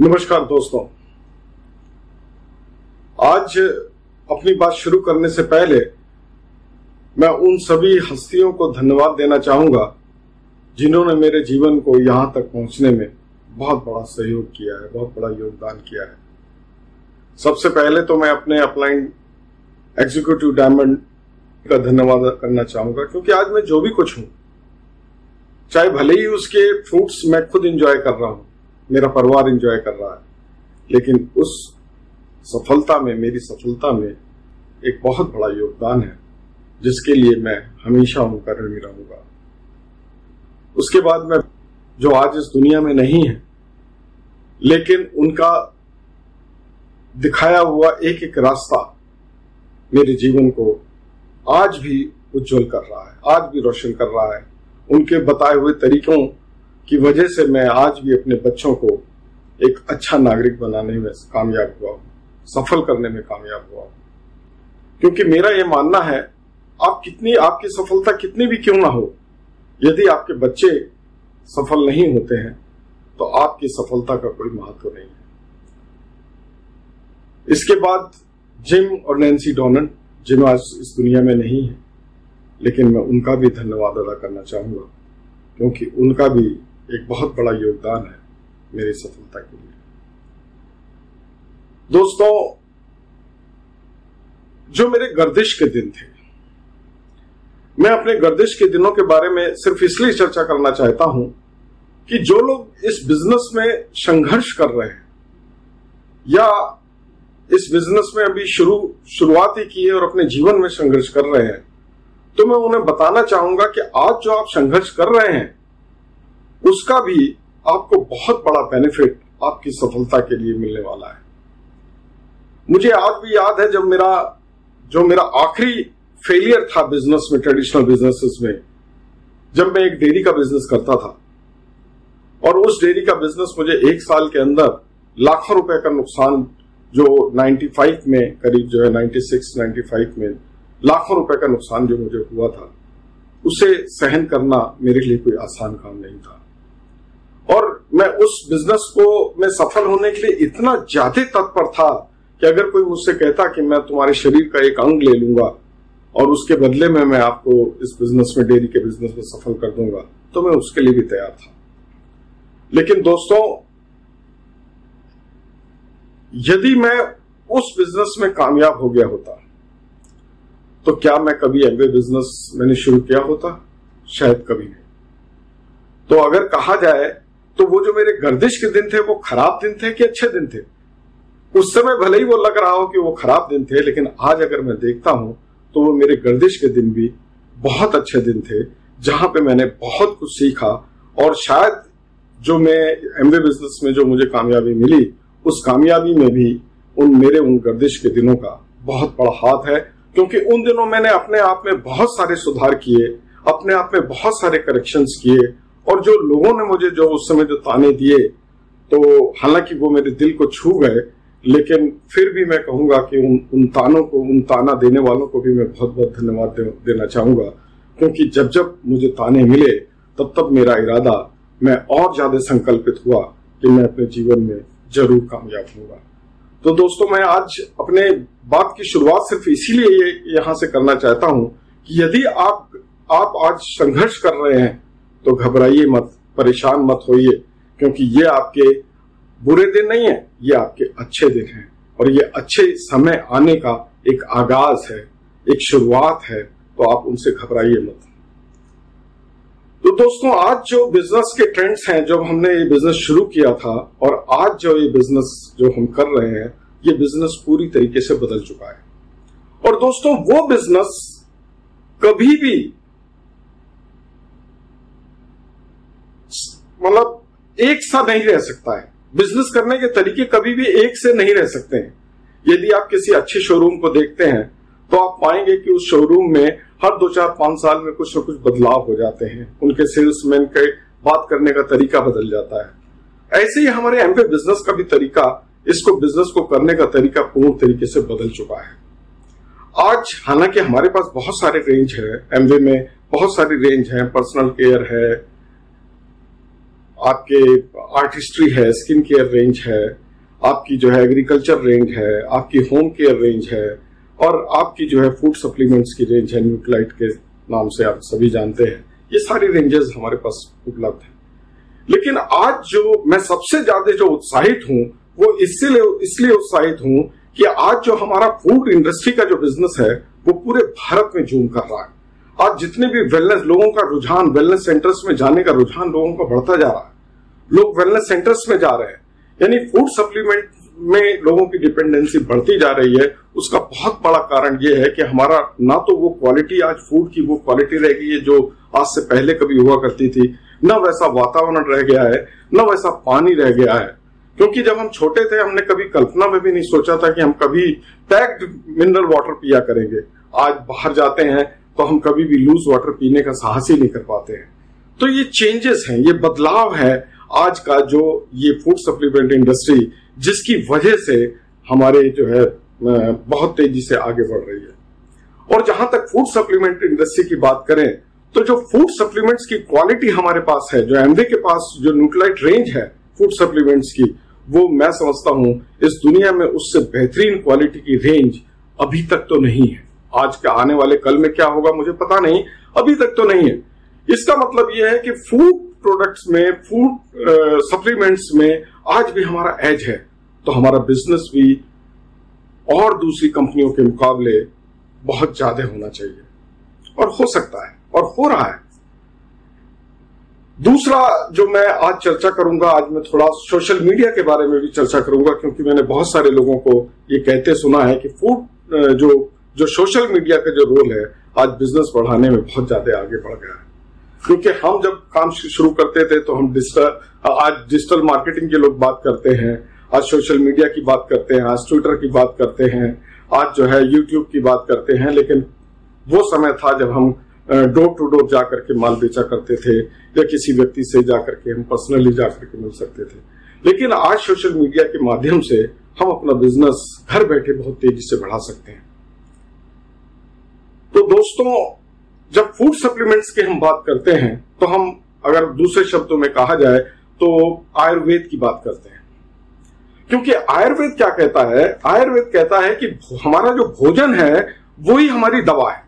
नमस्कार दोस्तों, आज अपनी बात शुरू करने से पहले मैं उन सभी हस्तियों को धन्यवाद देना चाहूंगा जिन्होंने मेरे जीवन को यहां तक पहुंचने में बहुत बड़ा सहयोग किया है, बहुत बड़ा योगदान किया है। सबसे पहले तो मैं अपने अपलाइन एग्जीक्यूटिव डायमंड का धन्यवाद करना चाहूंगा, क्योंकि आज मैं जो भी कुछ हूं, चाहे भले ही उसके फ्रूट्स मैं खुद एंजॉय कर रहा हूं, मेरा परिवार एंजॉय कर रहा है, लेकिन उस सफलता में, मेरी सफलता में एक बहुत बड़ा योगदान है जिसके लिए मैं हमेशा उनका ऋणी रहूंगा। उसके बाद मैं जो आज इस दुनिया में नहीं है, लेकिन उनका दिखाया हुआ एक एक रास्ता मेरे जीवन को आज भी उज्जवल कर रहा है, आज भी रोशन कर रहा है। उनके बताए हुए तरीकों की वजह से मैं आज भी अपने बच्चों को एक अच्छा नागरिक बनाने में कामयाब हुआ हूं, सफल करने में कामयाब हुआ हूं। क्योंकि मेरा यह मानना है, आपकी सफलता कितनी भी क्यों ना हो, यदि आपके बच्चे सफल नहीं होते हैं तो आपकी सफलता का कोई महत्व नहीं है। इसके बाद जिम और नैन्सी डोनन, जिम आज इस दुनिया में नहीं है, लेकिन मैं उनका भी धन्यवाद अदा करना चाहूंगा, क्योंकि उनका भी एक बहुत बड़ा योगदान है मेरी सफलता के लिए। दोस्तों, जो मेरे गर्दिश के दिन थे, मैं अपने गर्दिश के दिनों के बारे में सिर्फ इसलिए चर्चा करना चाहता हूं कि जो लोग इस बिजनेस में संघर्ष कर रहे हैं या इस बिजनेस में अभी शुरुआत ही की है और अपने जीवन में संघर्ष कर रहे हैं, तो मैं उन्हें बताना चाहूंगा कि आज जो आप संघर्ष कर रहे हैं उसका भी आपको बहुत बड़ा बेनिफिट आपकी सफलता के लिए मिलने वाला है। मुझे आज भी याद है जब मेरा आखिरी फेलियर था बिजनेस में, ट्रेडिशनल बिजनेसेस में, जब मैं एक डेयरी का बिजनेस करता था और उस डेयरी का बिजनेस मुझे एक साल के अंदर लाखों रुपए का नुकसान, जो 95 में करीब जो है 96-95 में लाखों रुपए का नुकसान जो मुझे हुआ था, उसे सहन करना मेरे लिए कोई आसान काम नहीं था। और मैं उस बिजनेस को मैं सफल होने के लिए इतना ज्यादा तत्पर था कि अगर कोई मुझसे कहता कि मैं तुम्हारे शरीर का एक अंग ले लूंगा और उसके बदले में मैं आपको इस बिजनेस में, डेयरी के बिजनेस में सफल कर दूंगा, तो मैं उसके लिए भी तैयार था। लेकिन दोस्तों, यदि मैं उस बिजनेस में कामयाब हो गया होता तो क्या मैं कभी एमवे बिजनेस मैंने शुरू किया होता? शायद कभी नहीं। तो अगर कहा जाए तो वो जो मेरे गर्दिश के दिन थे वो खराब दिन थे कि अच्छे दिन थे? उस समय भले ही वो लग रहा हो कि वो खराब दिन थे, लेकिन आज अगर मैं देखता हूं तो वो मेरे गर्दिश के दिन भी बहुत अच्छे दिन थे, जहां पे मैंने बहुत कुछ सीखा। और शायद जो मैं एमवे बिजनेस में जो मुझे कामयाबी मिली, उस कामयाबी में भी उन गर्दिश के दिनों का बहुत बड़ा हाथ है, क्योंकि उन दिनों मैंने अपने आप में बहुत सारे सुधार किए, अपने आप में बहुत सारे करेक्शंस किए। और जो लोगों ने मुझे जो उस समय जो ताने दिए, तो हालांकि वो मेरे दिल को छू गए, लेकिन फिर भी मैं कहूंगा कि उन ताना देने वालों को भी मैं बहुत बहुत धन्यवाद देना चाहूंगा, क्योंकि जब जब मुझे ताने मिले तब मेरा इरादा, मैं और ज्यादा संकल्पित हुआ कि मैं अपने जीवन में जरूर कामयाब होऊंगा। तो दोस्तों, मैं आज अपने बात की शुरुआत सिर्फ इसीलिए यहां से करना चाहता हूं कि यदि आप आज संघर्ष कर रहे हैं तो घबराइए मत, परेशान मत होइए, क्योंकि ये आपके बुरे दिन नहीं है, ये आपके अच्छे दिन हैं। और ये अच्छे समय आने का एक आगाज है, एक शुरुआत है, तो आप उनसे घबराइए मत। तो दोस्तों, आज जो बिजनेस के ट्रेंड्स हैं, जब हमने ये बिजनेस शुरू किया था और आज जो ये बिजनेस जो हम कर रहे हैं, ये बिजनेस पूरी तरीके से बदल चुका है। और दोस्तों, वो बिजनेस कभी भी मतलब एक सा नहीं रह सकता है। बिजनेस करने के तरीके कभी भी एक से नहीं रह सकते हैं। यदि आप किसी अच्छे शोरूम को देखते हैं तो आप पाएंगे कि उस शोरूम में हर 2-4-5 साल में कुछ न कुछ बदलाव हो जाते हैं, उनके सेल्समैन के बात करने का तरीका बदल जाता है। ऐसे ही हमारे एमवे बिजनेस का भी तरीका, इसको बिजनेस को करने का तरीका पूर्ण तरीके से बदल चुका है। आज हालांकि हमारे पास बहुत सारे रेंज है, एमवे में बहुत सारी रेंज है, पर्सनल केयर है, आपके आर्टिस्ट्री है, स्किन केयर रेंज है, आपकी जो है एग्रीकल्चर रेंज है, आपकी होम केयर रेंज है, और आपकी जो है फूड सप्लीमेंट्स की रेंज है, न्यूट्रालाइट के नाम से आप सभी जानते हैं। ये सारी रेंजेस हमारे पास उपलब्ध है। लेकिन आज जो मैं सबसे ज्यादा जो उत्साहित हूं वो इसलिए उत्साहित हूं कि आज जो हमारा फूड इंडस्ट्री का जो बिजनेस है वो पूरे भारत में जूम कर रहा है। आज जितने भी वेलनेस लोगों का रुझान, वेलनेस सेंटर्स में जाने का रुझान लोगों का बढ़ता जा रहा है। लोग वेलनेस सेंटर्स में जा रहे हैं, यानी फूड सप्लीमेंट में लोगों की डिपेंडेंसी बढ़ती जा रही है। उसका बहुत बड़ा कारण यह है कि हमारा ना तो वो क्वालिटी, आज फूड की वो क्वालिटी रह गई है जो आज से पहले कभी हुआ करती थी, न वैसा वातावरण रह गया है, न वैसा पानी रह गया है। क्योंकि जब हम छोटे थे हमने कभी कल्पना में भी नहीं सोचा था कि हम कभी पैक्ड मिनरल वाटर पिया करेंगे। आज बाहर जाते हैं तो हम कभी भी लूज वाटर पीने का साहस ही नहीं कर पाते हैं। तो ये चेंजेस हैं, ये बदलाव है आज का जो ये फूड सप्लीमेंट इंडस्ट्री, जिसकी वजह से हमारे जो है बहुत तेजी से आगे बढ़ रही है। और जहां तक फूड सप्लीमेंट इंडस्ट्री की बात करें तो जो फूड सप्लीमेंट्स की क्वालिटी हमारे पास है, जो एमवे के पास जो न्यूट्रालाइट रेंज है फूड सप्लीमेंट्स की, वो मैं समझता हूं इस दुनिया में उससे बेहतरीन क्वालिटी की रेंज अभी तक तो नहीं है। आज के आने वाले कल में क्या होगा मुझे पता नहीं, अभी तक तो नहीं है। इसका मतलब यह है कि फूड प्रोडक्ट्स में, फूड सप्लीमेंट्स में आज भी हमारा एज है, तो हमारा बिजनेस भी और दूसरी कंपनियों के मुकाबले बहुत ज्यादा होना चाहिए, और हो सकता है और हो रहा है। दूसरा जो मैं आज चर्चा करूंगा, आज मैं थोड़ा सोशल मीडिया के बारे में भी चर्चा करूंगा, क्योंकि मैंने बहुत सारे लोगों को ये कहते सुना है कि फूड जो सोशल मीडिया का जो रोल है आज बिजनेस बढ़ाने में बहुत ज्यादा आगे बढ़ गया है। क्योंकि हम जब काम शुरू करते थे तो हम आज डिजिटल मार्केटिंग के लोग बात करते हैं, आज सोशल मीडिया की बात करते हैं, आज ट्विटर की बात करते हैं, आज जो है यूट्यूब की बात करते हैं। लेकिन वो समय था जब हम डोर टू डोर जाकर के माल बेचा करते थे, या किसी व्यक्ति से जाकर के हम पर्सनली जाकर के मिल सकते थे। लेकिन आज सोशल मीडिया के माध्यम से हम अपना बिजनेस घर बैठे बहुत तेजी से बढ़ा सकते हैं। तो दोस्तों, जब फूड सप्लीमेंट्स की हम बात करते हैं तो हम अगर दूसरे शब्दों में कहा जाए तो आयुर्वेद की बात करते हैं। क्योंकि आयुर्वेद क्या कहता है? आयुर्वेद कहता है कि हमारा जो भोजन है वही हमारी दवा है,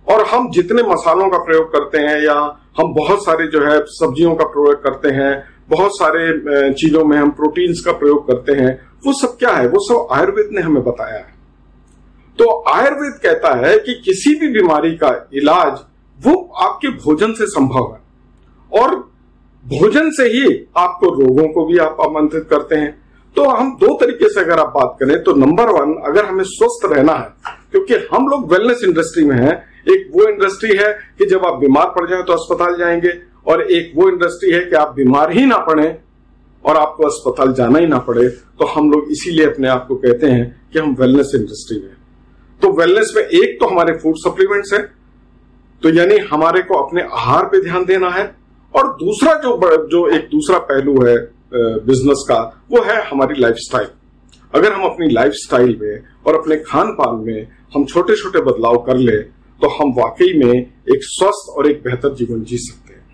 और हम जितने मसालों का प्रयोग करते हैं, या हम बहुत सारे जो है सब्जियों का प्रयोग करते हैं, बहुत सारे चीजों में हम प्रोटीन्स का प्रयोग करते हैं, वो सब क्या है? वो सब आयुर्वेद ने हमें बताया है। तो आयुर्वेद कहता है कि किसी भी बीमारी का इलाज वो आपके भोजन से संभव है, और भोजन से ही आपको रोगों को भी आप आमंत्रित करते हैं। तो हम दो तरीके से अगर आप बात करें तो नंबर 1, अगर हमें स्वस्थ रहना है, क्योंकि हम लोग वेलनेस इंडस्ट्री में हैं, एक वो इंडस्ट्री है कि जब आप बीमार पड़ जाएं तो अस्पताल जाएंगे, और एक वो इंडस्ट्री है कि आप बीमार ही ना पड़े और आपको अस्पताल जाना ही ना पड़े। तो हम लोग इसीलिए अपने आप को कहते हैं कि हम वेलनेस इंडस्ट्री में। तो वेलनेस में एक तो हमारे फूड सप्लीमेंट्स है, तो यानी हमारे को अपने आहार पे ध्यान देना है, और दूसरा जो एक दूसरा पहलू है बिजनेस का, वो है हमारी लाइफस्टाइल। अगर हम अपनी लाइफस्टाइल में और अपने खान पान में हम छोटे छोटे बदलाव कर ले तो हम वाकई में एक स्वस्थ और एक बेहतर जीवन जी सकते हैं।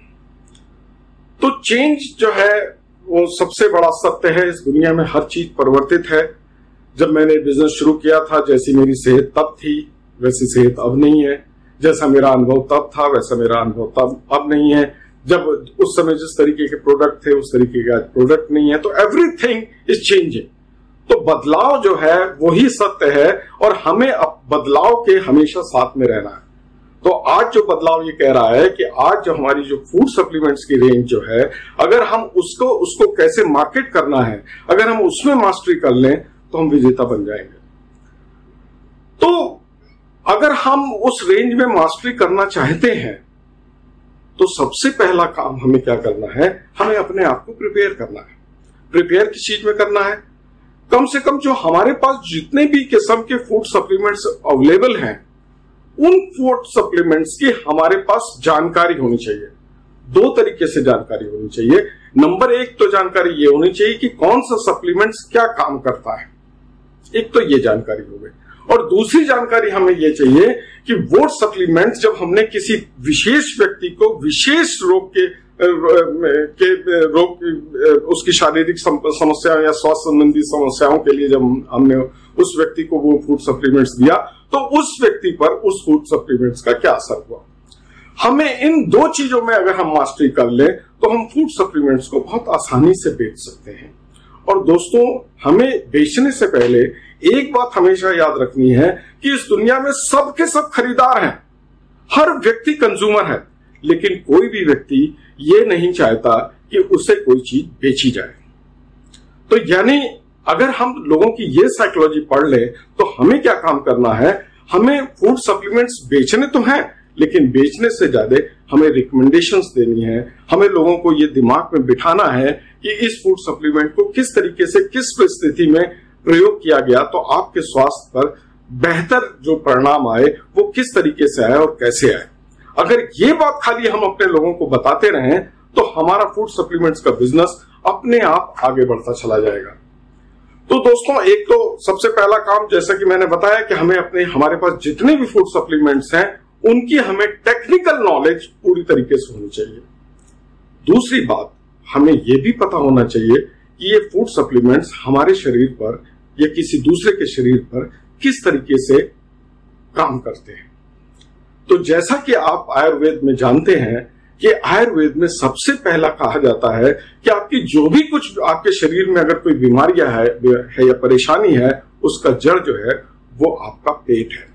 तो चेंज जो है वो सबसे बड़ा सत्य है। इस दुनिया में हर चीज परिवर्तित है। जब मैंने बिजनेस शुरू किया था, जैसी मेरी सेहत तब थी वैसी सेहत अब नहीं है, जैसा मेरा अनुभव तब था वैसा मेरा अनुभव तब अब नहीं है, जब उस समय जिस तरीके के प्रोडक्ट थे उस तरीके के आज प्रोडक्ट नहीं है। तो एवरीथिंग इज चेंजिंग। तो बदलाव जो है वही सत्य है, और हमें अब बदलाव के हमेशा साथ में रहना है। तो आज जो बदलाव ये कह रहा है कि आज जो हमारी जो फूड सप्लीमेंट्स की रेंज जो है, अगर हम उसको कैसे मार्केट करना है, अगर हम उसमें मास्टरी कर लें तो हम विजेता बन जाएंगे। तो अगर हम उस रेंज में मास्टरी करना चाहते हैं तो सबसे पहला काम हमें क्या करना है? हमें अपने आप को प्रिपेयर करना है। प्रिपेयर किस चीज में करना है? कम से कम जो हमारे पास जितने भी किस्म के फूड सप्लीमेंट्स अवेलेबल हैं, उन फूड सप्लीमेंट्स की हमारे पास जानकारी होनी चाहिए। दो तरीके से जानकारी होनी चाहिए। नंबर 1 तो जानकारी ये होनी चाहिए कि कौन सा सप्लीमेंट्स क्या काम करता है, एक तो ये जानकारी हो गई। और दूसरी जानकारी हमें ये चाहिए कि वो सप्लीमेंट्स जब हमने किसी विशेष व्यक्ति को विशेष रोग के के रोग, उसकी शारीरिक समस्या या स्वास्थ्य संबंधी समस्याओं के लिए जब हमने उस व्यक्ति को वो फूड सप्लीमेंट्स दिया तो उस व्यक्ति पर उस फूड सप्लीमेंट्स का क्या असर हुआ। हमें इन दो चीजों में अगर हम मास्टरी कर ले तो हम फूड सप्लीमेंट्स को बहुत आसानी से बेच सकते हैं। और दोस्तों, हमें बेचने से पहले एक बात हमेशा याद रखनी है कि इस दुनिया में सबके सब खरीदार हैं, हर व्यक्ति कंज्यूमर है, लेकिन कोई भी व्यक्ति ये नहीं चाहता कि उसे कोई चीज बेची जाए। तो यानी अगर हम लोगों की ये साइकोलॉजी पढ़ ले तो हमें क्या काम करना है, हमें फूड सप्लीमेंट्स बेचने तो हैं, लेकिन बेचने से ज्यादा हमें रिकमेंडेशंस देनी है। हमें लोगों को ये दिमाग में बिठाना है कि इस फूड सप्लीमेंट को किस तरीके से, किस परिस्थिति में प्रयोग किया गया तो आपके स्वास्थ्य पर बेहतर जो परिणाम आए वो किस तरीके से आए और कैसे आए। अगर ये बात खाली हम अपने लोगों को बताते रहें तो हमारा फूड सप्लीमेंट्स का बिजनेस अपने आप आगे बढ़ता चला जाएगा। तो दोस्तों, एक तो सबसे पहला काम, जैसा कि मैंने बताया कि हमारे पास जितने भी फूड सप्लीमेंट्स हैं उनकी हमें टेक्निकल नॉलेज पूरी तरीके से होनी चाहिए। दूसरी बात, हमें यह भी पता होना चाहिए कि ये फूड सप्लीमेंट्स हमारे शरीर पर या किसी दूसरे के शरीर पर किस तरीके से काम करते हैं। तो जैसा कि आप आयुर्वेद में जानते हैं कि आयुर्वेद में सबसे पहला कहा जाता है कि आपकी जो भी कुछ आपके शरीर में अगर कोई बीमारियां है या परेशानी है, उसका जड़ जो है वो आपका पेट है।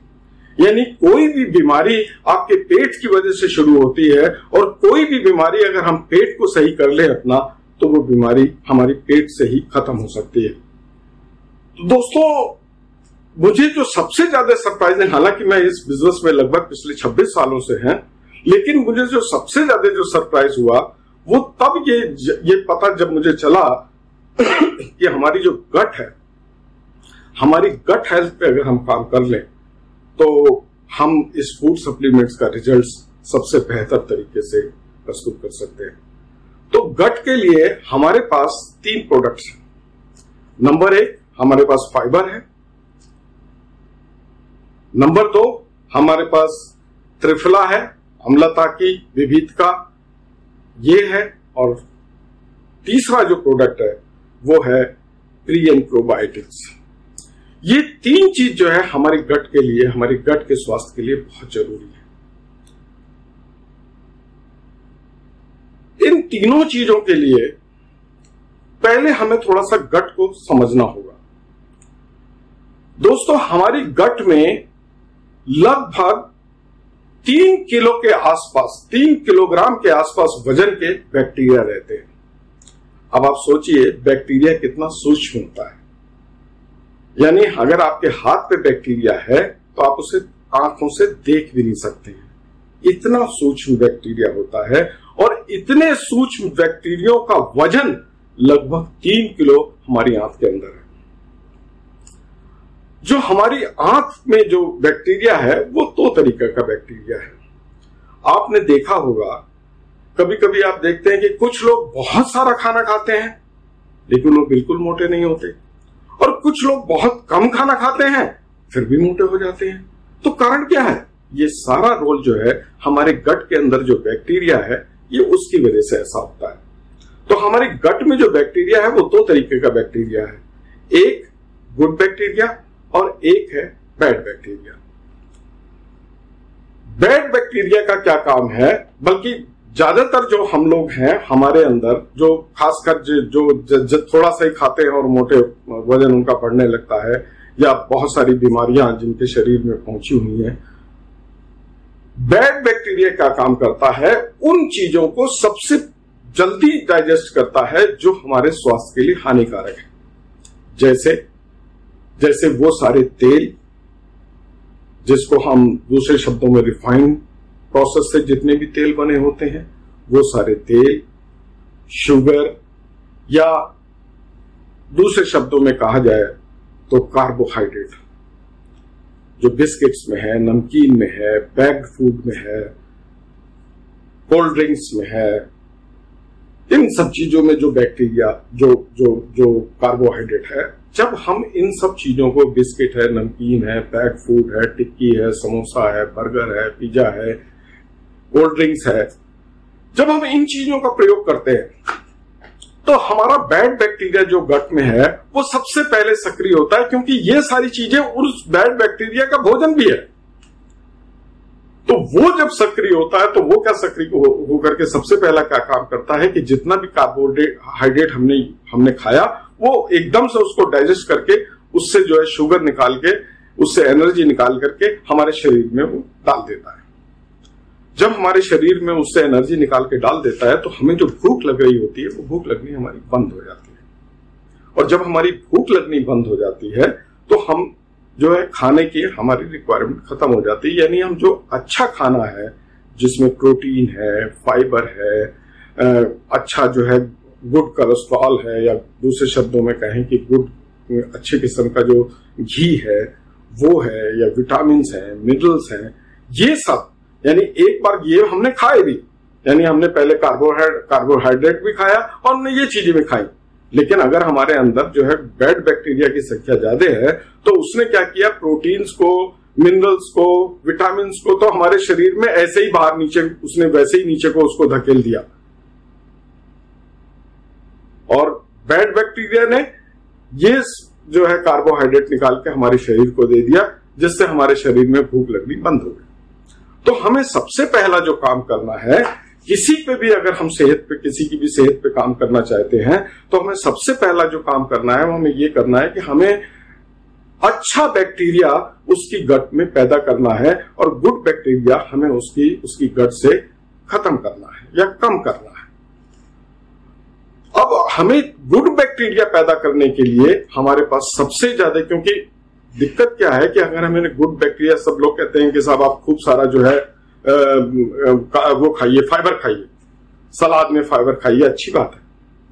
यानी कोई भी बीमारी आपके पेट की वजह से शुरू होती है और कोई भी बीमारी अगर हम पेट को सही कर ले अपना तो वो बीमारी हमारी पेट से ही खत्म हो सकती है। तो दोस्तों, मुझे जो सबसे ज्यादा सरप्राइजिंग, हालांकि मैं इस बिजनेस में लगभग पिछले 26 सालों से हैं, लेकिन मुझे जो सबसे ज्यादा जो सरप्राइज हुआ वो तब ये पता जब मुझे चला कि हमारी जो गट है, हमारी गट हेल्थ पे अगर हम काम कर लें तो हम इस फूड सप्लीमेंट्स का रिजल्ट सबसे बेहतर तरीके से प्रस्तुत कर सकते हैं। तो गट के लिए हमारे पास 3 प्रोडक्ट्स हैं। नंबर 1, हमारे पास फाइबर है। नंबर 2, हमारे पास त्रिफला है, अम्लता की विविधता ये है। और तीसरा जो प्रोडक्ट है वो है प्री एंड प्रोबायोटिक्स। ये 3 चीज जो है हमारे गट के लिए, हमारे गट के स्वास्थ्य के लिए बहुत जरूरी है। इन तीनों चीजों के लिए पहले हमें थोड़ा सा गट को समझना होगा। दोस्तों, हमारी गट में लगभग 3 किलो के आसपास, 3 किलोग्राम के आसपास वजन के बैक्टीरिया रहते हैं। अब आप सोचिए बैक्टीरिया कितना सूक्ष्म होता है। यानी अगर आपके हाथ पे बैक्टीरिया है तो आप उसे आंखों से देख भी नहीं सकते हैं, इतना सूक्ष्म बैक्टीरिया होता है। और इतने सूक्ष्म बैक्टीरिया का वजन लगभग 3 किलो हमारी आंख के अंदर है। जो हमारी आंख में जो बैक्टीरिया है वो 2 तरीके का बैक्टीरिया है। आपने देखा होगा, कभी कभी आप देखते हैं कि कुछ लोग बहुत सारा खाना खाते हैं लेकिन वो बिल्कुल मोटे नहीं होते, और कुछ लोग बहुत कम खाना खाते हैं फिर भी मोटे हो जाते हैं। तो कारण क्या है? ये सारा रोल जो है हमारे गट के अंदर जो बैक्टीरिया है ये उसकी वजह से ऐसा होता है। तो हमारे गट में जो बैक्टीरिया है वो 2 तरीके का बैक्टीरिया है, एक गुड बैक्टीरिया और एक है बैड बैक्टीरिया। बैड बैक्टीरिया का क्या काम है, बल्कि ज्यादातर जो हम लोग हैं हमारे अंदर, जो खासकर जो थोड़ा सा ही खाते हैं और मोटे वजन उनका बढ़ने लगता है, या बहुत सारी बीमारियां जिनके शरीर में पहुंची हुई हैं, बैड बैक्टीरिया क्या काम करता है, उन चीजों को सबसे जल्दी डाइजेस्ट करता है जो हमारे स्वास्थ्य के लिए हानिकारक है। जैसे वो सारे तेल, जिसको हम दूसरे शब्दों में रिफाइंड प्रोसेस से जितने भी तेल बने होते हैं वो सारे तेल, शुगर, या दूसरे शब्दों में कहा जाए तो कार्बोहाइड्रेट, जो बिस्किट्स में है, नमकीन में है, पैक्ड फूड में है, कोल्ड ड्रिंक्स में है, इन सब चीजों में जो बैक्टीरिया, जो कार्बोहाइड्रेट है, जब हम इन सब चीजों को, बिस्किट है, नमकीन है, पैक्ड फूड है, टिक्की है, समोसा है, बर्गर है, पिज्जा है, कोल्ड ड्रिंक्स है, जब हम इन चीजों का प्रयोग करते हैं तो हमारा बैड बैक्टीरिया जो गट में है वो सबसे पहले सक्रिय होता है, क्योंकि ये सारी चीजें उस बैड बैक्टीरिया का भोजन भी है। तो वो जब सक्रिय होता है तो वो क्या सक्रिय होकर के सबसे पहला क्या काम करता है कि जितना भी कार्बोहाइड्रेट हमने खाया वो एकदम से उसको डाइजेस्ट करके उससे जो है शुगर निकाल के, उससे एनर्जी निकाल करके हमारे शरीर में वो डाल देता है। जब हमारे शरीर में उससे एनर्जी निकाल के डाल देता है तो हमें जो भूख लग रही होती है वो भूख लगनी हमारी बंद हो जाती है। और जब हमारी भूख लगनी बंद हो जाती है तो हम जो है खाने की हमारी रिक्वायरमेंट खत्म हो जाती है। यानी हम जो अच्छा खाना है जिसमें प्रोटीन है, फाइबर है, अच्छा जो है गुड कोलेस्ट्रॉल है, या दूसरे शब्दों में कहें कि गुड अच्छे किस्म का जो घी है वो है, या विटामिन है, मिनरल्स हैं, ये सब, यानी एक बार ये हमने खाए भी, यानी हमने पहले कार्बोहाइड्रेट भी खाया और हमने ये चीजें भी खाई, लेकिन अगर हमारे अंदर जो है बैड बैक्टीरिया की संख्या ज्यादा है तो उसने क्या किया, प्रोटीन्स को, मिनरल्स को, विटामिन को तो हमारे शरीर में ऐसे ही बाहर नीचे, उसने वैसे ही नीचे को उसको धकेल दिया। और बैड बैक्टीरिया ने ये जो है कार्बोहाइड्रेट निकाल के हमारे शरीर को दे दिया, जिससे हमारे शरीर में भूख लगनी बंद हो गई। तो हमें सबसे पहला जो काम करना है, किसी पे भी अगर हम किसी की भी सेहत पे काम करना चाहते हैं तो हमें सबसे पहला जो काम करना है वो हमें ये करना है कि हमें अच्छा बैक्टीरिया उसकी गट में पैदा करना है और गुड बैक्टीरिया हमें उसकी गट से खत्म करना है या कम करना है। अब हमें गुड बैक्टीरिया पैदा करने के लिए हमारे पास सबसे ज्यादा, क्योंकि दिक्कत क्या है कि अगर हमें गुड बैक्टीरिया, सब लोग कहते हैं कि साहब आप खूब सारा जो है वो खाइए, फाइबर खाइए, सलाद में फाइबर खाइए, अच्छी बात है,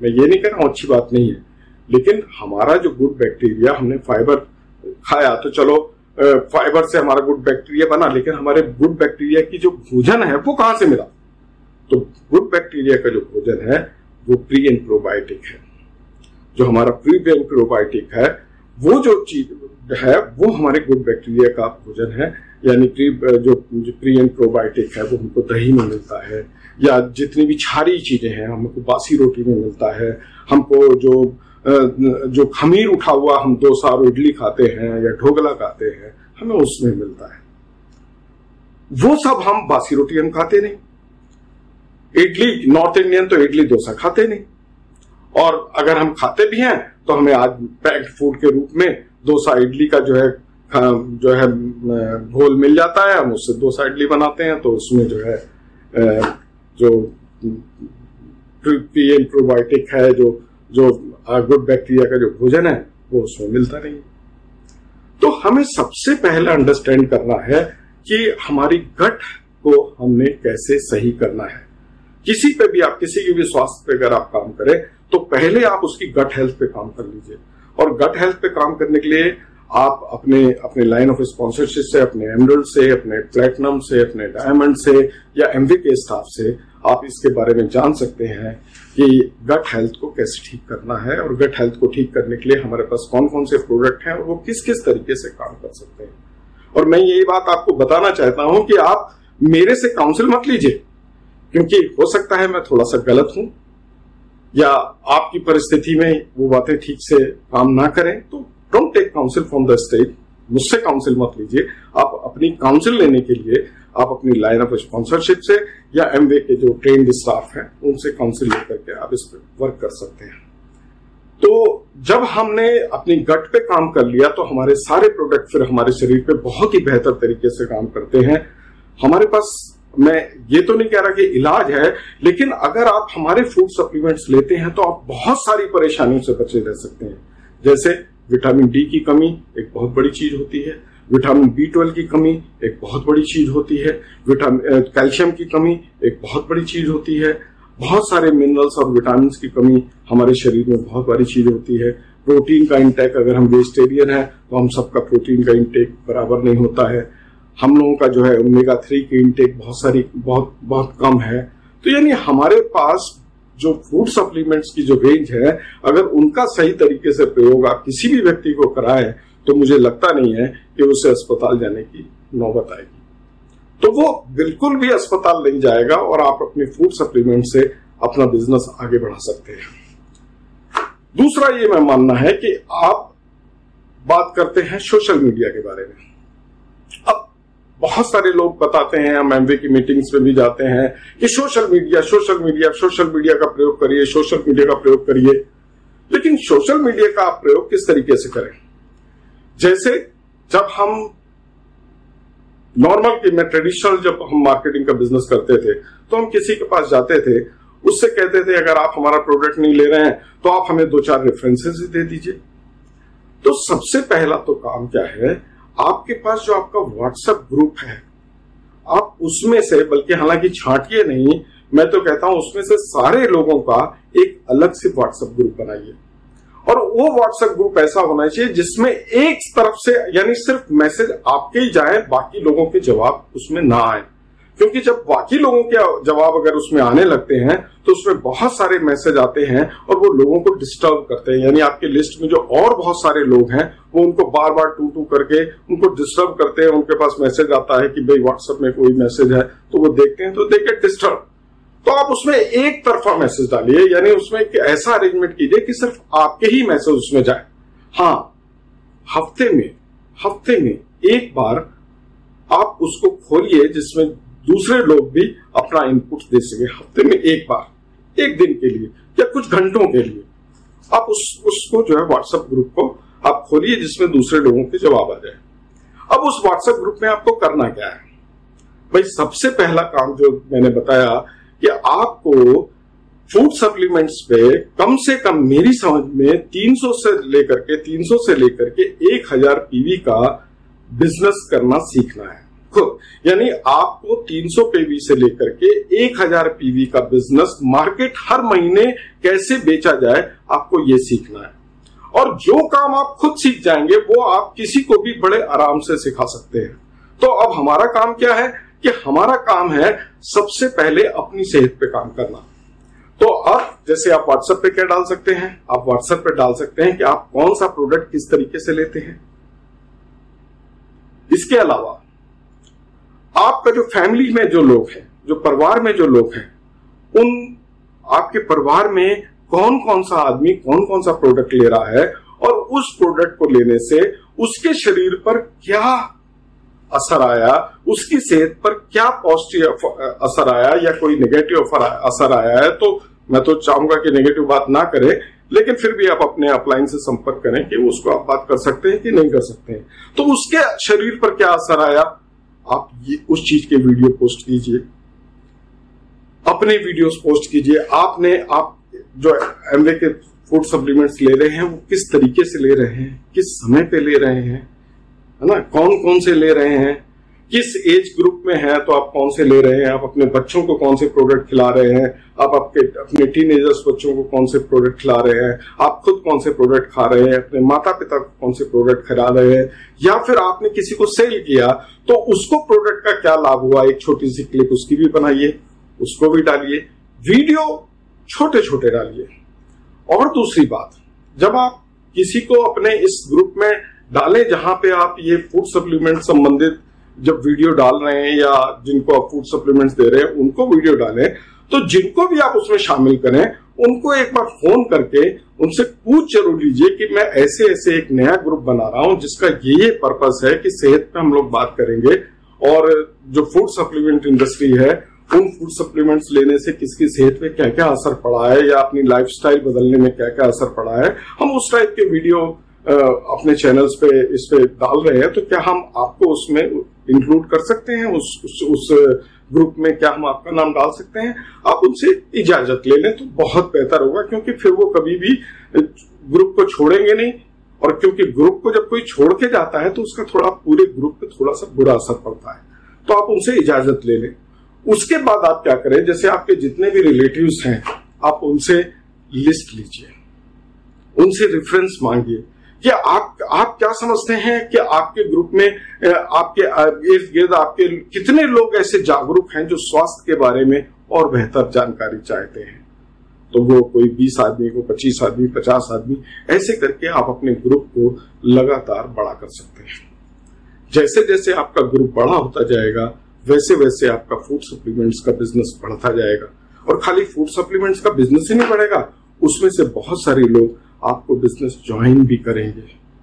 मैं ये नहीं कह रहा हूं अच्छी बात नहीं है, लेकिन हमारा जो गुड बैक्टीरिया, हमने फाइबर खाया तो चलो फाइबर से हमारा गुड बैक्टीरिया बना, लेकिन हमारे गुड बैक्टीरिया की जो भोजन है वो कहां से मिला? तो गुड बैक्टीरिया का जो भोजन है वो प्री एंड प्रोबायोटिक है। जो हमारा प्री एंड प्रोबायोटिक है वो जो चीज है वो हमारे गुड बैक्टीरिया का भोजन है। यानी जो प्री एंड प्रोबायोटिक है वो हमको दही में मिलता है, या जितनी भी क्षारीय चीजें हैं हमको बासी रोटी में मिलता है, हमको जो खमीर उठा हुआ हम डोसा और इडली खाते हैं या ढोकला खाते हैं हमें उसमें मिलता है। वो सब हम बासी रोटी हम खाते नहीं, इडली, नॉर्थ इंडियन तो इडली डोसा खाते नहीं, और अगर हम खाते भी हैं तो हमें आज पैक्ड फूड के रूप में डोसा इडली का जो है घोल मिल जाता है, हम उससे डोसा इडली बनाते हैं, तो उसमें जो है जो प्री एंड प्रोबायोटिक है, जो गुड बैक्टीरिया का जो भोजन है वो उसमें मिलता नहीं। तो हमें सबसे पहले अंडरस्टैंड करना है कि हमारी गट को हमने कैसे सही करना है। किसी पे भी आप, किसी के भी स्वास्थ्य पे अगर आप काम करें तो पहले आप उसकी गट हेल्थ पे काम कर लीजिए। और गट हेल्थ पे काम करने के लिए आप अपने लाइन ऑफ स्पॉन्सरशिप से, अपने एमरल्ड से, अपने प्लेटिनम से, अपने डायमंड से या एमवी के स्टाफ से आप इसके बारे में जान सकते हैं कि गट हेल्थ को कैसे ठीक करना है, और गट हेल्थ को ठीक करने के लिए हमारे पास कौन कौन से प्रोडक्ट हैं और वो किस किस तरीके से काम कर सकते हैं। और मैं यही बात आपको बताना चाहता हूं कि आप मेरे से काउंसिल मत लीजिए, क्योंकि हो सकता है मैं थोड़ा सा गलत हूं या आपकी परिस्थिति में वो बातें ठीक से काम ना करें, तो don't take counsel from the state. मुझसे काउंसिल मत लीजिए। आप अपनी काउंसिल लेने के लिए आप अपनी लाइन ऑफ स्पॉन्सरशिप से या एमवे के जो ट्रेन्ड स्टाफ हैं उनसे काउंसिल लेकर के आप इस पर वर्क कर सकते हैं। तो जब हमने अपनी गट पे काम कर लिया तो हमारे सारे प्रोडक्ट फिर हमारे शरीर पे बहुत ही बेहतर तरीके से काम करते हैं। हमारे पास, मैं ये तो नहीं कह रहा कि इलाज है, लेकिन अगर आप हमारे फूड सप्लीमेंट्स लेते हैं तो आप बहुत सारी परेशानियों से बचे रह सकते हैं। जैसे विटामिन डी की कमी एक बहुत बड़ी चीज होती है, विटामिन B12 की कमी एक बहुत बड़ी चीज होती है, कैल्शियम की कमी एक बहुत बड़ी चीज होती है, बहुत सारे मिनरल्स और विटामिन की कमी हमारे शरीर में बहुत बड़ी चीज होती है। प्रोटीन का इंटेक, अगर हम वेजिटेरियन है तो हम सबका प्रोटीन का इंटेक बराबर नहीं होता है। हम लोगों का जो है ओमेगा-3 की इंटेक बहुत कम है। तो यानी हमारे पास जो फूड सप्लीमेंट्स की जो रेंज है, अगर उनका सही तरीके से प्रयोग आप किसी भी व्यक्ति को कराएं तो मुझे लगता नहीं है कि उसे अस्पताल जाने की नौबत आएगी। तो वो बिल्कुल भी अस्पताल नहीं जाएगा और आप अपने फूड सप्लीमेंट से अपना बिजनेस आगे बढ़ा सकते हैं। दूसरा ये मैं मानना है कि आप बात करते हैं सोशल मीडिया के बारे में। अब बहुत सारे लोग बताते हैं, हम एमवे की मीटिंग्स में भी जाते हैं कि सोशल मीडिया का प्रयोग करिए, सोशल मीडिया का प्रयोग करिए। लेकिन सोशल मीडिया का आप प्रयोग किस तरीके से करें? जैसे जब हम ट्रेडिशनल जब हम मार्केटिंग का बिजनेस करते थे तो हम किसी के पास जाते थे, उससे कहते थे अगर आप हमारा प्रोडक्ट नहीं ले रहे हैं तो आप हमें 2-4 रेफरेंसेस दे दीजिए। तो सबसे पहला तो काम क्या है, आपके पास जो आपका व्हाट्सएप ग्रुप है आप उसमें से, बल्कि हालांकि छांटिए नहीं, मैं तो कहता हूं उसमें से सारे लोगों का एक अलग से व्हाट्सएप ग्रुप बनाइए। और वो व्हाट्सएप ग्रुप ऐसा होना चाहिए जिसमें एक तरफ से यानी सिर्फ मैसेज आपके ही जाए, बाकी लोगों के जवाब उसमें ना आए। क्योंकि जब बाकी लोगों के जवाब अगर उसमें आने लगते हैं तो उसमें बहुत सारे मैसेज आते हैं और वो लोगों को डिस्टर्ब करते हैं। यानी आपके लिस्ट में जो और बहुत सारे लोग हैं वो उनको बार बार टू करके उनको डिस्टर्ब करते हैं। उनके पास मैसेज आता है कि भाई व्हाट्सएप में कोई मैसेज है, तो वो देखते हैं तो दे गेट डिस्टर्ब। तो आप उसमें एक तरफा मैसेज डालिए, यानी उसमें एक ऐसा अरेंजमेंट कीजिए कि सिर्फ आपके ही मैसेज उसमें जाए। हाँ, हफ्ते में एक बार आप उसको खोलिए जिसमें दूसरे लोग भी अपना इनपुट दे सके। हफ्ते में एक बार, एक दिन के लिए या कुछ घंटों के लिए आप उसको जो है व्हाट्सएप ग्रुप को आप खोलिए जिसमें दूसरे लोगों के जवाब आ जाए। अब उस व्हाट्सएप ग्रुप में आपको करना क्या है भाई? सबसे पहला काम जो मैंने बताया कि आपको फूड सप्लीमेंट्स पे कम से कम मेरी समझ में 300 से लेकर के 1000 पीवी का बिजनेस करना सीखना है खुद। यानी आपको 300 पीवी से लेकर के 1000 पीवी का बिजनेस मार्केट हर महीने कैसे बेचा जाए, आपको ये सीखना है। और जो काम आप खुद सीख जाएंगे वो आप किसी को भी बड़े आराम से सिखा सकते हैं। तो अब हमारा काम क्या है कि हमारा काम है सबसे पहले अपनी सेहत पे काम करना। तो अब जैसे आप व्हाट्सएप पे क्या डाल सकते हैं, आप व्हाट्सएप पे डाल सकते हैं कि आप कौन सा प्रोडक्ट किस तरीके से लेते हैं। इसके अलावा आपका जो फैमिली में जो लोग हैं, जो परिवार में जो लोग हैं, उन आपके परिवार में कौन कौन सा आदमी कौन कौन सा प्रोडक्ट ले रहा है और उस प्रोडक्ट को लेने से उसके शरीर पर क्या असर आया, उसकी सेहत पर क्या पॉजिटिव असर आया या कोई नेगेटिव असर आया है। तो मैं तो चाहूंगा कि नेगेटिव बात ना करें, लेकिन फिर भी आप अपने अपलाइन से संपर्क करें कि उसको आप बात कर सकते हैं कि नहीं कर सकते हैं। तो उसके शरीर पर क्या असर आया, आप ये उस चीज के वीडियो पोस्ट कीजिए, अपने वीडियोस पोस्ट कीजिए। आप जो एमवे के फूड सप्लीमेंट्स ले रहे हैं वो किस तरीके से ले रहे हैं, किस समय पे ले रहे हैं, है ना, कौन कौन से ले रहे हैं, किस एज ग्रुप में है तो आप कौन से ले रहे हैं, आप अपने बच्चों को कौन से प्रोडक्ट खिला रहे हैं, आप अपने टीनेजर्स बच्चों को कौन से प्रोडक्ट खिला रहे हैं, आप खुद कौन से प्रोडक्ट खा रहे हैं, अपने माता पिता को कौन से प्रोडक्ट खिला रहे हैं, या फिर आपने किसी को सेल किया तो उसको प्रोडक्ट का क्या लाभ हुआ, एक छोटी सी क्लिप उसकी भी बनाइए, उसको भी डालिए। वीडियो छोटे छोटे डालिए। और दूसरी बात, जब आप किसी को अपने इस ग्रुप में डालें जहां पे आप ये फूड सप्लीमेंट संबंधित जब वीडियो डाल रहे हैं या जिनको आप फूड सप्लीमेंट्स दे रहे हैं उनको वीडियो डालें, तो जिनको भी आप उसमें शामिल करें उनको एक बार फोन करके उनसे पूछ जरूर लीजिए कि मैं ऐसे ऐसे एक नया ग्रुप बना रहा हूं जिसका ये पर्पस है कि सेहत पे हम लोग बात करेंगे और जो फूड सप्लीमेंट इंडस्ट्री है उन फूड सप्लीमेंट्स लेने से किसकी सेहत पे क्या क्या असर पड़ा है या अपनी लाइफस्टाइल बदलने में क्या क्या असर पड़ा है, हम उस टाइप के वीडियो अपने चैनल्स पे इस पे डाल रहे हैं। तो क्या हम आपको उसमें इंक्लूड कर सकते हैं, उस ग्रुप में क्या हम आपका नाम डाल सकते हैं? आप उनसे इजाजत ले लें तो बहुत बेहतर होगा, क्योंकि फिर वो कभी भी ग्रुप को छोड़ेंगे नहीं। और क्योंकि ग्रुप को जब कोई छोड़ के जाता है तो उसका थोड़ा पूरे ग्रुप पे थोड़ा सा बुरा असर पड़ता है। तो आप उनसे इजाजत ले लें। उसके बाद आप क्या करें, जैसे आपके जितने भी रिलेटिव्स हैं आप उनसे लिस्ट लीजिए, उनसे रेफरेंस मांगिए कि आप क्या समझते हैं कि आपके ग्रुप में आपके इर्द गिर्द आपके कितने लोग ऐसे जागरूक हैं जो स्वास्थ्य के बारे में और बेहतर जानकारी चाहते हैं। तो वो कोई 20 आदमी को 25 आदमी 50 आदमी ऐसे करके आप अपने ग्रुप को लगातार बड़ा कर सकते हैं। जैसे जैसे आपका ग्रुप बड़ा होता जाएगा वैसे वैसे आपका फूड सप्लीमेंट्स का बिजनेस बढ़ता जाएगा। और खाली फूड सप्लीमेंट्स का बिजनेस ही नहीं बढ़ेगा, उसमें से बहुत सारे लोग आपको बिजनेस ज्वाइन भी करेंगे,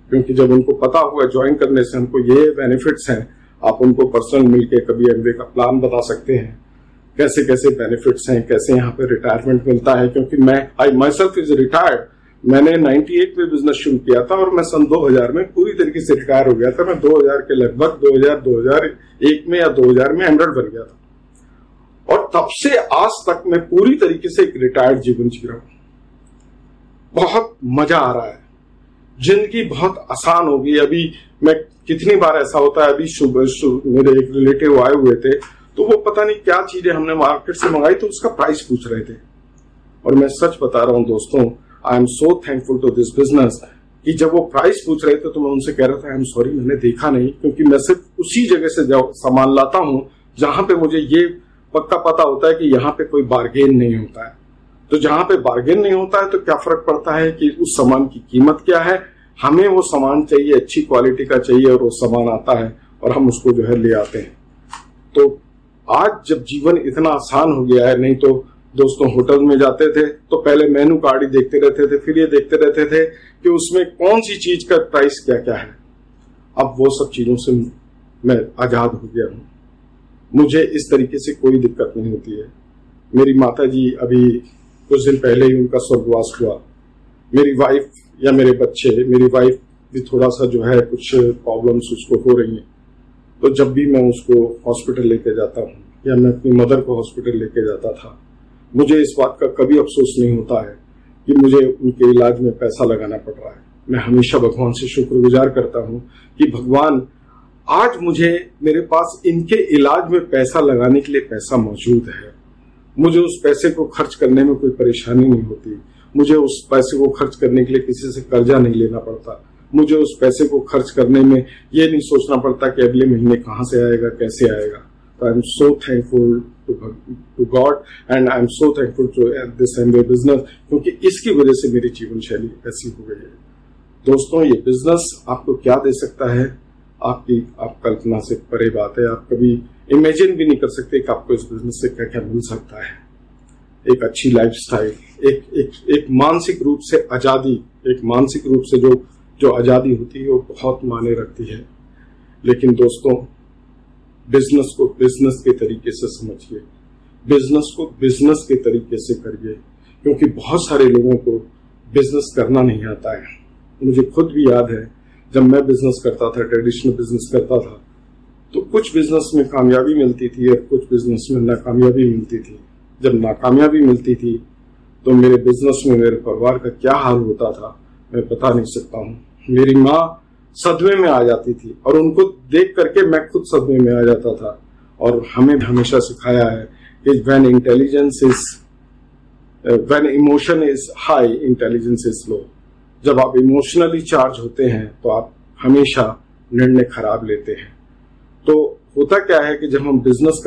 क्योंकि जब उनको पता होगा ज्वाइन करने से हमको ये बेनिफिट्स हैं, आप उनको पर्सनल मिलके कभी एमवे का प्लान बता सकते हैं, कैसे कैसे बेनिफिट्स हैं, कैसे यहाँ पे रिटायरमेंट मिलता है। क्योंकि मैं आई माई सेल्फ इज रिटायर्ड, मैंने 98 में बिजनेस शुरू किया था और मैं सन 2000 में पूरी तरीके से रिटायर हो गया था। मैं 2000 के लगभग 2001 में या 2000 में एमरल्ड बन गया था, और तब से आज तक मैं पूरी तरीके से एक रिटायर्ड जीवन जी रहा हूं। बहुत मजा आ रहा है, जिंदगी बहुत आसान हो गई। अभी मैं कितनी बार ऐसा होता है, अभी मेरे एक रिलेटिव आए हुए थे, तो वो पता नहीं क्या चीजें हमने मार्केट से मंगाई तो उसका प्राइस पूछ रहे थे। और मैं सच बता रहा हूं दोस्तों, I am so thankful to this business कि जब वो प्राइस पूछ रहे थे तो मैं उनसे कह रहा था आई एम सॉरी, मैंने देखा नहीं, क्योंकि मैं सिर्फ उसी जगह से सामान लाता हूं जहां पे मुझे ये पक्का पता होता है कि यहाँ पे कोई बार्गेन नहीं होता है। तो जहां पे बार्गेन नहीं होता है तो क्या फर्क पड़ता है कि उस सामान की कीमत क्या है, हमें वो सामान चाहिए, अच्छी क्वालिटी का चाहिए, और वो सामान आता है और हम उसको जो है ले आते हैं। तो आज जब जीवन इतना आसान हो गया है, नहीं तो दोस्तों होटल में जाते थे तो पहले मेनू कार्ड ही देखते रहते थे, फिर ये देखते रहते थे कि उसमें कौन सी चीज का प्राइस क्या क्या है। अब वो सब चीजों से मैं आजाद हो गया हूं, मुझे इस तरीके से कोई दिक्कत नहीं होती है। मेरी माता जी अभी कुछ दिन पहले ही उनका स्वर्गवास हुआ। मेरी वाइफ या मेरे बच्चे, मेरी वाइफ भी थोड़ा सा जो है कुछ प्रॉब्लम्स उसको हो रही हैं, तो जब भी मैं उसको हॉस्पिटल लेके जाता हूँ या मैं अपनी मदर को हॉस्पिटल लेके जाता था, मुझे इस बात का कभी अफसोस नहीं होता है कि मुझे उनके इलाज में पैसा लगाना पड़ रहा है। मैं हमेशा भगवान से शुक्रगुजार करता हूँ कि भगवान आज मुझे मेरे पास इनके इलाज में पैसा लगाने के लिए पैसा मौजूद है। मुझे उस पैसे को खर्च करने में कोई परेशानी नहीं होती, मुझे उस पैसे को खर्च करने के लिए किसी से कर्जा नहीं लेना पड़ता, मुझे उस पैसे को खर्च करने में ये नहीं सोचना पड़ता कि अगले महीने कहाँ से आएगा, कैसे आएगा। तो I am so thankful to God and I am so thankful to this Amway business, क्योंकि इसकी वजह से मेरी जीवन शैली ऐसी हो गई है। दोस्तों, ये बिजनेस आपको क्या दे सकता है, आप कल्पना से परे बात है। आप कभी इमेजिन भी नहीं कर सकते कि आपको इस बिजनेस से क्या क्या मिल सकता है। एक अच्छी लाइफस्टाइल, एक मानसिक रूप से आजादी, एक मानसिक रूप से जो आजादी होती है वो बहुत मायने रखती है। लेकिन दोस्तों, बिजनेस को बिजनेस के तरीके से समझिए, बिजनेस को बिजनेस के तरीके से करिए, क्योंकि बहुत सारे लोगों को बिजनेस करना नहीं आता है। मुझे खुद भी याद है जब मैं बिजनेस करता था, ट्रेडिशनल बिजनेस करता था, तो कुछ बिजनेस में कामयाबी मिलती थी और कुछ बिजनेस में नाकामयाबी मिलती थी। जब नाकामयाबी मिलती थी तो मेरे बिजनेस में मेरे परिवार का क्या हाल होता था मैं बता नहीं सकता हूँ। मेरी माँ सदमे में आ जाती थी और उनको देख करके मैं खुद सदमे में आ जाता था। और हमें हमेशा सिखाया है कि when emotion is high, intelligence is low. जब आप इमोशनली चार्ज होते हैं तो आप हमेशा निर्णय खराब लेते हैं। तो होता क्या है कि जब हम बिजनेस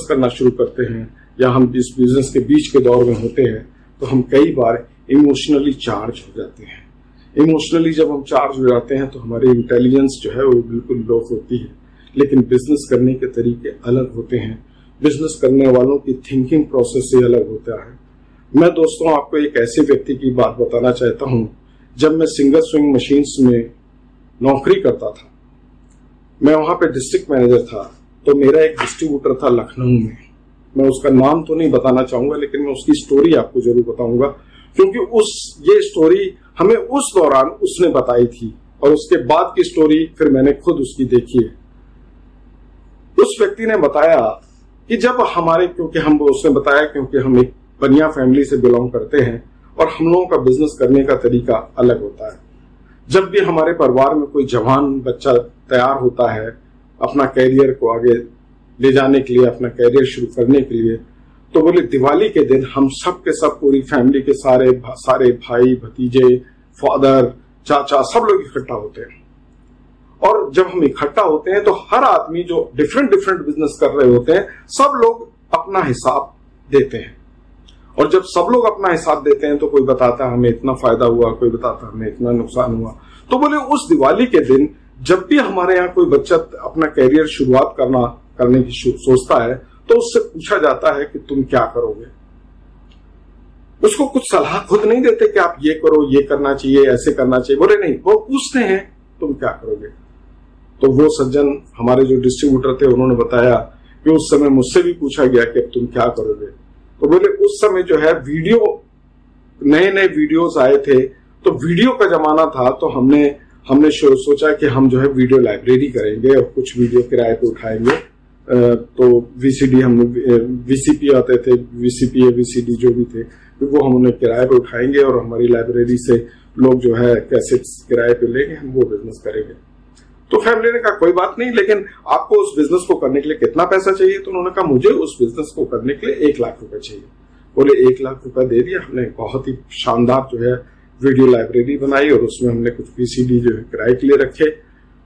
करना शुरू करते हैं या हम इस बिजनेस के बीच के दौर में होते हैं तो हम कई बार इमोशनली चार्ज हो जाते हैं। इमोशनली जब हम चार्ज हो जाते हैं तो हमारी इंटेलिजेंस जो है वो बिल्कुल लो होती है। लेकिन बिजनेस करने के तरीके अलग होते हैं, बिजनेस करने वालों की थिंकिंग प्रोसेस से अलग होता है। मैं दोस्तों आपको एक ऐसे व्यक्ति की बात बताना चाहता हूं। जब मैं सिंगल स्विंग मशीन्स में नौकरी करता था, मैं वहां पे डिस्ट्रिक्ट मैनेजर था, तो मेरा एक डिस्ट्रीब्यूटर था लखनऊ में। मैं उसका नाम तो नहीं बताना चाहूंगा, लेकिन मैं उसकी स्टोरी आपको जरूर बताऊंगा, क्योंकि ये स्टोरी हमें उस दौरान उसने बताई थी और उसके बाद की स्टोरी फिर मैंने खुद उसकी देखी है। उस व्यक्ति ने बताया कि जब उसने बताया क्योंकि हम एक बनिया फैमिली से बिलोंग करते हैं और हम लोगों का बिजनेस करने का तरीका अलग होता है। जब भी हमारे परिवार में कोई जवान बच्चा तैयार होता है अपना कैरियर को आगे ले जाने के लिए, अपना कैरियर शुरू करने के लिए, तो बोले दिवाली के दिन हम सब के सब पूरी फैमिली के सारे भाई भतीजे, फादर, चाचा, सब लोग इकट्ठा होते हैं। और जब हम इकट्ठा होते हैं तो हर आदमी जो डिफरेंट बिजनेस कर रहे होते हैं, सब लोग अपना हिसाब देते हैं। और जब सब लोग अपना हिसाब देते हैं तो कोई बताता है हमें इतना फायदा हुआ, कोई बताता है हमें इतना नुकसान हुआ। तो बोले उस दिवाली के दिन जब भी हमारे यहाँ कोई बच्चा अपना कैरियर शुरुआत करना करने की सोचता है तो उससे पूछा जाता है कि तुम क्या करोगे। उसको कुछ सलाह खुद नहीं देते कि आप ये करो, ये करना चाहिए, ऐसे करना चाहिए, बोले नहीं, वो पूछते हैं तुम क्या करोगे। तो वो सज्जन हमारे जो डिस्ट्रीब्यूटर थे उन्होंने बताया कि उस समय मुझसे भी पूछा गया कि अब तुम क्या करोगे। तो बोले उस समय जो है वीडियो, नए नए वीडियोस आए थे, तो वीडियो का जमाना था, तो हमने सोचा कि हम जो है वीडियो लाइब्रेरी करेंगे और कुछ वीडियो किराए पे उठाएंगे। तो वीसीडी, हम वीसीपी आते थे, वीसीपी या वीसीडी जो भी थे, तो वो हम उन्हें किराए पे उठाएंगे और हमारी लाइब्रेरी से लोग जो है कैसेट्स किराए पे लेंगे, हम वो बिजनेस करेंगे। तो फैमिली ने कहा कोई बात नहीं, लेकिन आपको उस बिजनेस को करने के लिए कितना पैसा चाहिए। तो उन्होंने कहा मुझे उस बिजनेस को करने के लिए 1 लाख रुपए चाहिए। बोले 1 लाख रुपए दे दिया। हमने बहुत ही शानदार जो है वीडियो लाइब्रेरी बनाई और उसमें हमने कुछ वीसीडी जो है किराए के लिए रखे।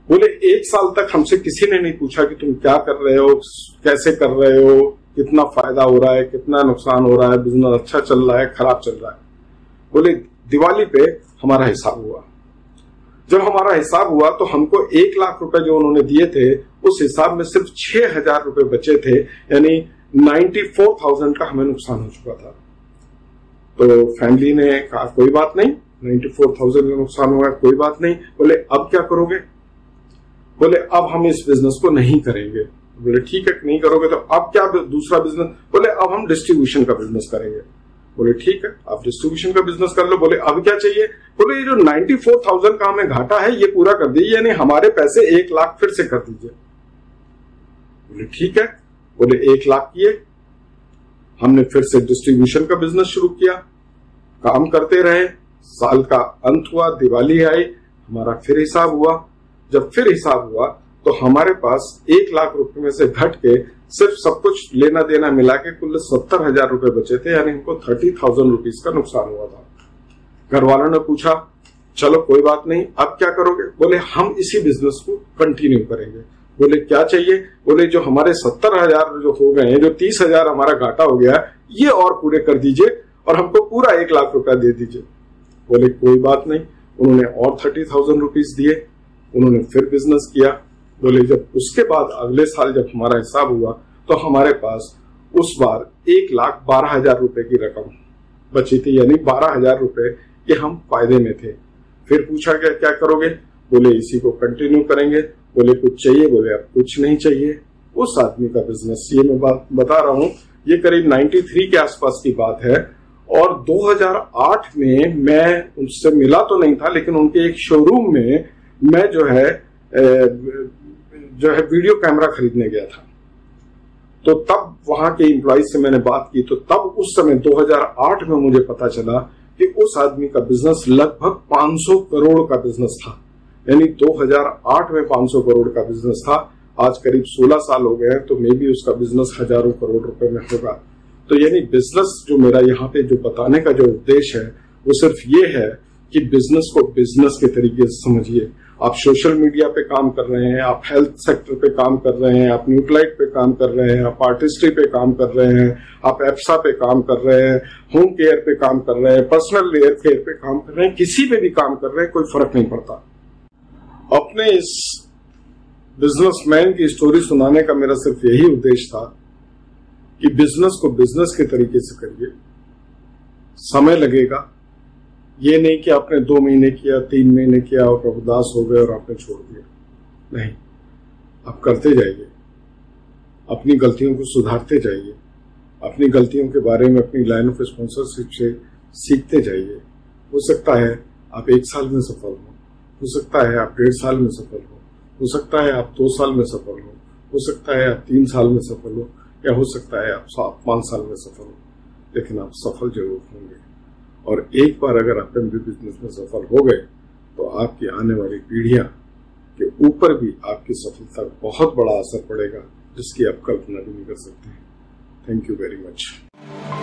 बोले 1 साल तक हमसे किसी ने नहीं पूछा कि तुम क्या कर रहे हो, कैसे कर रहे हो, कितना फायदा हो रहा है, कितना नुकसान हो रहा है, बिजनेस अच्छा चल रहा है, खराब चल रहा है। बोले दिवाली पे हमारा हिसाब हुआ। जब हमारा हिसाब हुआ तो हमको 1 लाख रुपए जो उन्होंने दिए थे, उस हिसाब में सिर्फ 6,000 रुपए बचे थे, यानी 94,000 का हमें नुकसान हो चुका था। तो फैमिली ने कहा कोई बात नहीं, 94,000 का नुकसान हुआ, कोई बात नहीं। बोले अब क्या करोगे। बोले अब हम इस बिजनेस को नहीं करेंगे। बोले ठीक है, नहीं करोगे तो अब क्या दूसरा बिजनेस। बोले अब हम डिस्ट्रीब्यूशन का बिजनेस करेंगे। बोले ठीक है, आप डिस्ट्रीब्यूशन का बिजनेस कर लो। बोले अब क्या चाहिए। बोले ये जो 94,000 का हमें घाटा है ये पूरा कर दीजिए, यानी हमारे पैसे 1 लाख फिर से कर दीजिए। बोले ठीक है। बोले 1 लाख किए। हमने फिर से डिस्ट्रीब्यूशन का बिजनेस शुरू किया, काम करते रहे। साल का अंत हुआ, दिवाली आई, हमारा फिर हिसाब हुआ। जब फिर हिसाब हुआ तो हमारे पास 1 लाख रुपए में से घट के सिर्फ सब कुछ लेना देना मिला के कुल 70,000 रुपए बचे थे, यानी हमको 30,000 रुपीज का नुकसान हुआ था। घर वालों ने पूछा चलो कोई बात नहीं, अब क्या करोगे। बोले हम इसी बिजनेस को कंटिन्यू करेंगे। बोले क्या चाहिए। बोले जो हमारे 70,000 जो हो गए हैं, जो 30,000 हमारा घाटा हो गया, ये और पूरे कर दीजिए और हमको पूरा 1 लाख रुपया दे दीजिए। बोले कोई बात नहीं। उन्होंने और 30,000 रुपीज दिए। उन्होंने फिर बिजनेस किया। बोले जब उसके बाद अगले साल जब हमारा हिसाब हुआ तो हमारे पास उस बार 1,12,000 रुपए की रकम बची थी, यानी 12,000 रुपए के हम फायदे में थे। फिर पूछा गया क्या करोगे। बोले इसी को कंटिन्यू करेंगे। बोले कुछ चाहिए। बोले अब कुछ नहीं चाहिए। उस आदमी का बिजनेस, ये मैं बात बता रहा हूं, ये करीब 93 के आसपास की बात है। और 2008 में मैं उनसे मिला तो नहीं था, लेकिन उनके एक शोरूम में मैं जो है वीडियो कैमरा खरीदने गया था। तो तब वहां के एम्प्लॉय से मैंने बात की, तो तब उस समय 2008 में मुझे पता चला कि उस आदमी का बिजनेस लगभग 500 करोड़ का बिजनेस था। यानी 2008 में 500 करोड़ का बिजनेस था। आज करीब 16 साल हो गए हैं, तो मे भी उसका बिजनेस हजारों करोड़ रुपए में होगा। तो यानी बिजनेस जो मेरा यहाँ पे जो बताने का जो उद्देश्य है वो सिर्फ ये है कि बिजनेस को बिजनेस के तरीके से समझिए। आप सोशल मीडिया पे काम कर रहे हैं, आप हेल्थ सेक्टर पे काम कर रहे हैं, आप न्यूट्राइट पे काम कर रहे हैं, आप आर्टिस्ट्री पे काम कर रहे हैं, आप एप्सा पे काम कर रहे हैं, होम केयर पे काम कर रहे हैं, पर्सनल केयर पे काम कर रहे हैं, किसी पे भी काम कर रहे हैं, कोई फर्क नहीं पड़ता। अपने इस बिजनेसमैन की स्टोरी सुनाने का मेरा सिर्फ यही उद्देश्य था कि बिजनेस को बिजनेस के तरीके से करिए। समय लगेगा, ये नहीं कि आपने 2 महीने किया, 3 महीने किया और उदास हो गए और आपने छोड़ दिया। नहीं, आप करते जाइए, अपनी गलतियों को सुधारते जाइए, अपनी गलतियों के बारे में अपनी लाइन ऑफ स्पॉन्सरशिप से सीखते जाइए। हो सकता है आप 1 साल में सफल हो सकता है आप 1.5 साल में सफल हो सकता है आप 2 साल में सफल हो सकता है आप 3 साल में सफल हो, या हो सकता है आप 5 साल में सफल हो, लेकिन आप सफल जरूर होंगे। और एक बार अगर आप एमबी बिजनेस में सफल हो गए तो आपकी आने वाली पीढ़ियां के ऊपर भी आपकी सफलता का बहुत बड़ा असर पड़ेगा, जिसकी आप कल्पना भी नहीं कर सकते। Thank you very much.